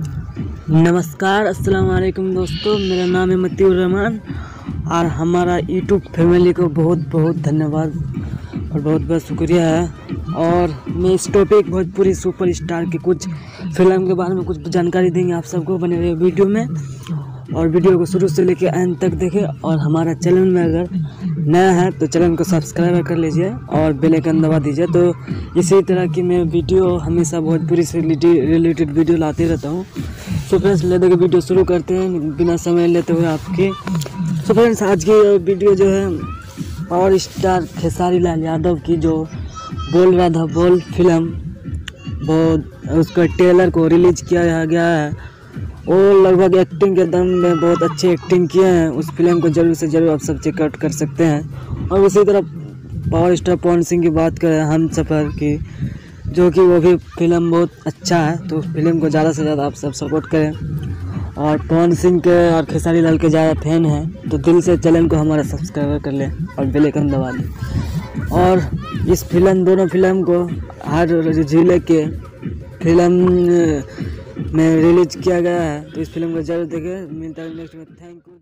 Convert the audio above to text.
नमस्कार, अस्सलाम वालेकुम दोस्तों। मेरा नाम है मतीउर रहमान और हमारा यूट्यूब फैमिली को बहुत बहुत धन्यवाद और बहुत बहुत शुक्रिया है। और मैं इस टॉपिक भोजपुरी सुपरस्टार के कुछ फिल्म के बारे में कुछ जानकारी देंगे आप सबको बने रहे वीडियो में। और वीडियो को शुरू से लेकर एंड तक देखें। और हमारा चैनल में अगर नया है तो चैनल को सब्सक्राइब कर लीजिए और बेल आइकन दबा दीजिए। तो इसी तरह की मैं वीडियो हमेशा भोजपुरी से रिलेटेड वीडियो लाते रहता हूँ। सो फ्रेंड्स, लेते के वीडियो शुरू करते हैं बिना समय लेते हुए आपके। सो फ्रेंड्स, आज की वीडियो जो है पावर स्टार खेसारी लाल यादव की जो बोल राधा बोल फिल्म, वो उसका ट्रेलर को रिलीज किया गया है। वो लगभग एक्टिंग के दम में बहुत अच्छी एक्टिंग किए हैं। उस फिल्म को जरूर से जरूर आप सब चेकआउट कर सकते हैं। और उसी तरह पावर स्टार पवन सिंह की बात करें हम सफ़र की, जो कि वो भी फिल्म बहुत अच्छा है। तो उस फिल्म को ज़्यादा से ज़्यादा आप सब सपोर्ट करें। और पवन सिंह के और खेसारी लाल के ज़्यादा फैन हैं तो दिल से चैनल को हमारा सब्सक्राइब कर लें और बेल आइकन दबा दें। और इस दोनों फिल्म को हर जिले के फिल्म में रिलीज किया गया है। तो इस फिल्म को जरूर देखें। मिलता है नेक्स्ट में। Thank you.